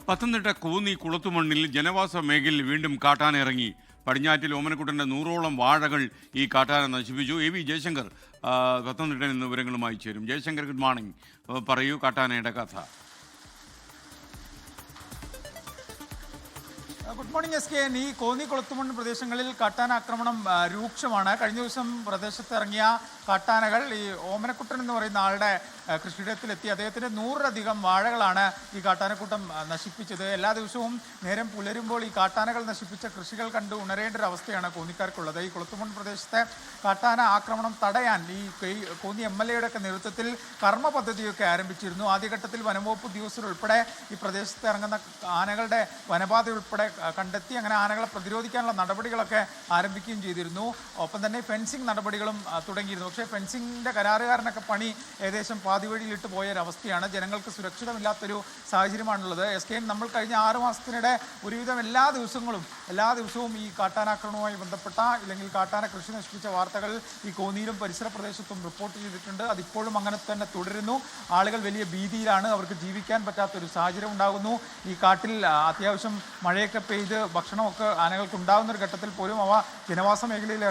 പത്തനംതിട്ട കോന്നി കുളത്തുമണ്ണിൽ ജനവാസ മേഖലയിൽ വീണ്ടും കാട്ടാന ഇറങ്ങി. പടിഞ്ഞാറ്റിൽ ഓമനക്കുട്ടൻ്റെ 100ഓളം വാഴകൾ ഈ കാട്ടാന നശിപ്പിച്ചു. എ വി ജയശങ്കർ പത്തനംതിട്ടയിൽ നിന്ന് വിവരങ്ങളുമായി ചേരും. Jaishankar, good morning. പറയൂ കാട്ടാനയുടെ കഥ. Good morning S K. ഈ കോന്നി കുളത്തുമണ്ണ് പ്രദേശങ്ങളിൽ കാട്ടാന ആക്രമണം രൂക്ഷമാണ്. കഴിഞ്ഞ ദിവസം പ്രദേശത്ത് ഇറങ്ങിയ കാട്ടാനകൾ ഈ ഓമനക്കുട്ടൻ എന്ന് പറയുന്ന ആളുടെ കൃഷിയിടത്തിലെത്തി അദ്ദേഹത്തിൻ്റെ 100-ലധികം വാഴകളാണ് ഈ കാട്ടാനക്കൂട്ടം നശിപ്പിച്ചത്. എല്ലാ ദിവസവും നേരം പുലരുമ്പോൾ ഈ കാട്ടാനകൾ നശിപ്പിച്ച കൃഷികൾ കണ്ട് ഉണരേണ്ട ഒരു അവസ്ഥയാണ് കോന്നിക്കാർക്കുള്ളത്. ഈ കുളത്തുമണ്ണ് പ്രദേശത്തെ കാട്ടാന ആക്രമണം തടയാൻ ഈ കോന്നി MLA ഒക്കെ നേതൃത്വത്തിൽ കർമ്മ പദ്ധതിയൊക്കെ ആരംഭിച്ചിരുന്നു. ആദ്യഘട്ടത്തിൽ വനംവകുപ്പ് ഉദ്യോഗസ്ഥർ ഉൾപ്പെടെ ഈ പ്രദേശത്ത് ഇറങ്ങുന്ന ആനകളുടെ വനപാത ഉൾപ്പെടെ കണ്ടെത്തി അങ്ങനെ ആനകളെ പ്രതിരോധിക്കാനുള്ള നടപടികളൊക്കെ ആരംഭിക്കുകയും ചെയ്തിരുന്നു. ഒപ്പം തന്നെ ഫെൻസിങ് നടപടികളും തുടങ്ങിയിരുന്നു. പക്ഷേ ഫെൻസിങ്ങിൻ്റെ കരാറുകാരനൊക്കെ പണി ഏകദേശം പാതി വഴിയിലിട്ട് പോയൊരവസ്ഥയാണ്. ജനങ്ങൾക്ക് സുരക്ഷിതമില്ലാത്തൊരു സാഹചര്യമാണുള്ളത്. എസ് കെ, നമ്മൾ കഴിഞ്ഞ 6 മാസത്തിനിടെ ഒരുവിധം എല്ലാ ദിവസവും ഈ കാട്ടാനാക്രമണവുമായി ബന്ധപ്പെട്ട ഇല്ലെങ്കിൽ കാട്ടാന കൃഷി നശിപ്പിച്ച വാർത്തകൾ ഈ കോന്നിയിലും പരിസര പ്രദേശത്തും റിപ്പോർട്ട് ചെയ്തിട്ടുണ്ട്. അതിപ്പോഴും അങ്ങനെ തന്നെ തുടരുന്നു. ആളുകൾ വലിയ ഭീതിയിലാണ്. അവർക്ക് ജീവിക്കാൻ പറ്റാത്തൊരു സാഹചര്യം ഉണ്ടാകുന്നു. ഈ കാട്ടിൽ അത്യാവശ്യം മഴയൊക്കെ പെയ്ത് ഭക്ഷണമൊക്കെ ആനകൾക്ക് ഉണ്ടാകുന്ന ഒരു ഘട്ടത്തിൽ പോലും അവ ജനവാസ മേഖലയിൽ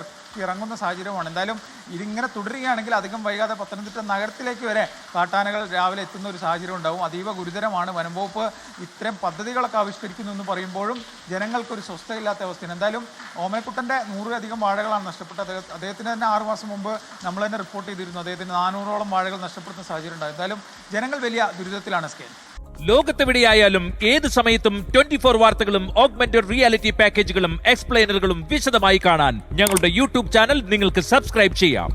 ഇറങ്ങുന്ന സാഹചര്യമാണ്. എന്തായാലും ഇതിങ്ങനെ തുടരുകയാണെങ്കിൽ അധികം വൈകാതെ പത്തനംതിട്ട നഗരത്തിലേക്ക് വരെ കാട്ടാനകൾ രാവിലെ എത്തുന്ന ഒരു സാഹചര്യം ഉണ്ടാവും. അതീവ ഗുരുതരമാണ്. വനം വകുപ്പ് ഇത്തരം പദ്ധതികളൊക്കെ ആവിഷ്കരിക്കുന്നു എന്ന് പറയുമ്പോഴും ജനങ്ങൾക്കൊരു സ്വസ്ഥയില്ലാത്ത അവസ്ഥയാണ്. എന്തായാലും ഓമനക്കുട്ടൻ്റെ 100-ലധികം വാഴകളാണ് നഷ്ടപ്പെട്ടത്. അദ്ദേഹത്തിന് തന്നെ 6 മാസം മുമ്പ് നമ്മൾ തന്നെ റിപ്പോർട്ട് ചെയ്തിരുന്നു. അദ്ദേഹത്തിന് 400ഓളം വാഴകൾ നഷ്ടപ്പെടുന്ന സാഹചര്യം ഉണ്ടായി. എന്തായാലും ജനങ്ങൾ വലിയ ദുരിതത്തിലാണ് സ്കെയിൽ. ലോകത്തെവിടെയായാലും ഏത് സമയത്തും 24 വാർത്തകളും ഓഗ്മെന്റഡ് റിയാലിറ്റി പാക്കേജുകളും എക്സ്പ്ലെയിനറുകളും വിശദമായി കാണാൻ ഞങ്ങളുടെ യൂട്യൂബ് ചാനൽ നിങ്ങൾക്ക് സബ്സ്ക്രൈബ് ചെയ്യാം.